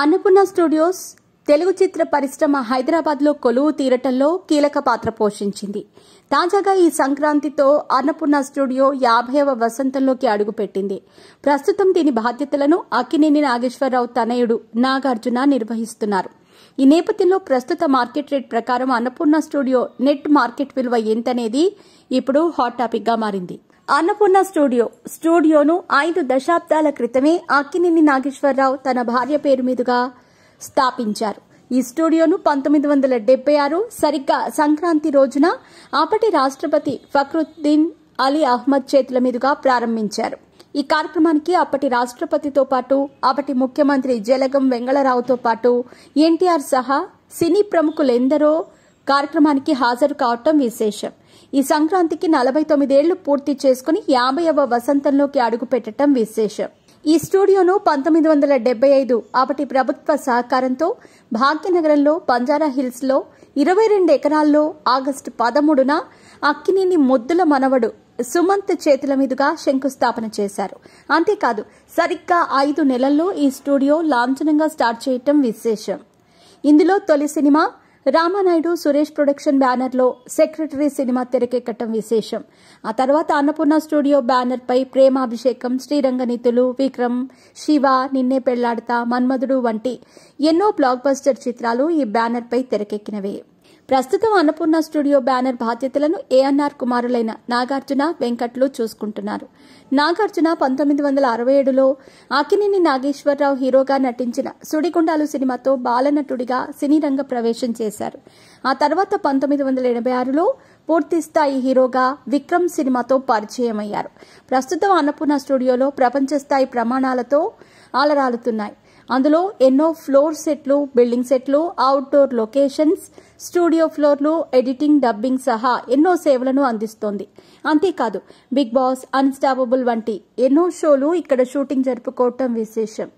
Annapurna studios Telugu చిత్ర పరిశ్రమ హైదరాబాద్లో కొలువు తీరటంలో కీలక పాత్ర పోషించింది. తాజాగా ఈ సంక్రాంతితో అన్నపూర్ణ స్టూడియో 50వ వసంతంలోకి అడుగుపెట్టింది. ప్రస్తుతం దీని బాధ్యతలను అక్కినేని నాగేశ్వరరావు తనయుడు నాగార్జున నిర్వహిస్తున్నారు. ఈ నేపథ్యంలో ప్రస్తుత మార్కెట్ రేట్ ప్రకారం అన్నపూర్ణ స్టూడియో నెట్ మార్కెట్ విలువ ఎంతనేది ఇప్పుడు హాట్ టాపిక్ గా మారింది. అన్నపూర్ణ స్టూడియోను 5 దశాబ్దాల క్రితమే అక్కినేని నాగేశ్వరరావు తన భార్య పేరు మీదుగా స్థాపించారు. ఈ స్టూడియోను 1976 సరిగ్గా సంక్రాంతి రోజున అప్పటి రాష్ట్రపతి ఫక్రుద్దీన్ అలీ అహ్మద్ చేతుల మీదుగా ప్రారంభించారు. ఈ కార్యక్రమానికి అప్పటి రాష్ట్రపతితో పాటు అప్పటి ముఖ్యమంత్రి జలగం వెంగళరావుతో పాటు ఎన్టీఆర్ సహా సినీ ప్రముఖులెందరో కార్యక్రమానికి హాజరు కావటం విశేషం. ఈ సంక్రాంతికి 49 ఏళ్లు పూర్తి చేసుకుని 50వ వసంతంలోకి అడుగుపెట్టడం విశేషం. ఈ స్టూడియోను 1975 అప్పటి ప్రభుత్వ సహకారంతో భాగ్యనగరంలో బంజారా హిల్స్ లో 22 ఎకరాల్లో ఆగస్టు 13న అక్కినేని ముద్దుల మనవడు సుమంత్ చేతుల మీదుగా శంకుస్థాపన చేశారు. అంతేకాదు సరిగ్గా 5 నెలల్లో ఈ స్టూడియో లాంఛనంగా స్టార్ట్ చేయటం విశేషం. ఇందులో తొలి cinema Ramanaidu Suresh production banner లో సెక్రటరీ సినిమా తెరకెక్కటం విశేషం. ఆ తర్వాత అన్నపూర్ణ స్టూడియో బ్యానర్ పై ప్రేమాభిషేకం, శ్రీరంగనీతులు, విక్రమ్, శివ, నిన్నే పెళ్లాడతా, మన్మధుడు వంటి ఎన్నో బ్లాక్ బస్టర్ చిత్రాలు ఈ బ్యానర్ పై తెరకెక్కినవే. ప్రస్తుతం అన్నపూర్ణ స్టూడియో బ్యానర్ బాధ్యతలను ఏఎన్ఆర్ కుమారులైన నాగార్జున, వెంకట్లు చూసుకుంటున్నారు. నాగార్జున 1967లో అక్కినేని నాగేశ్వరరావు హీరోగా నటించిన సుడిగుండాలు సినిమాతో బాలనటుడిగా సినీ రంగ ప్రవేశం చేశారు. ఆ తర్వాత 1986లో పూర్తిస్థాయి హీరోగా విక్రమ్ సినిమాతో పరిచయమయ్యారు. ప్రస్తుతం అన్నపూర్ణ స్టూడియోలో ప్రపంచ స్థాయి ప్రమాణాలతో అలరాలుతున్నాయి. అందులో ఎన్నో ఫ్లోర్ సెట్లు, బిల్డింగ్ సెట్లు, అవుట్డోర్ లొకేషన్స్, స్టూడియో ఫ్లోర్లు, ఎడిటింగ్, డబ్బింగ్ సహా ఎన్నో సేవలను అందిస్తోంది. అంతేకాదు బిగ్ బాస్, అన్స్టాపబుల్ వంటి ఎన్నో షోలు ఇక్కడ షూటింగ్ జరుపుకోవటం విశేషం.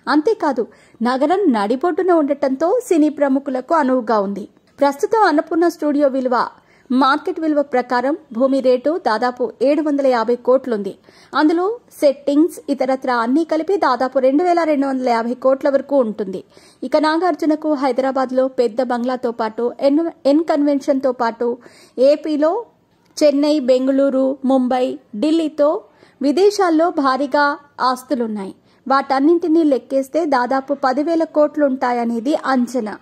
అంతేకాదు నగరం నడిబొడ్డున ఉండటంతో సినీ ప్రముఖులకు అనువుగా ఉంది. ప్రస్తుతం అన్నపూర్ణ స్టూడియో విలువ మార్కెట్ విలువ ప్రకారం భూమి రేటు దాదాపు 750 కోట్లుంది. అందులో సెట్టింగ్స్ ఇతరత్రా అన్నీ కలిపి దాదాపు 2250 కోట్ల వరకు ఉంటుంది. ఇక నాగార్జునకు హైదరాబాద్ లో పెద్ద బంగ్లాతో పాటు ఎన్ కన్వెన్షన్ తో పాటు ఏపీలో చెన్నై, బెంగళూరు, ముంబై, ఢిల్లీతో విదేశాల్లో భారీగా ఆస్తులున్నాయి. వాటన్నింటినీ లెక్కేస్తే దాదాపు 10,000 కోట్లుంటాయనేది అంచనా.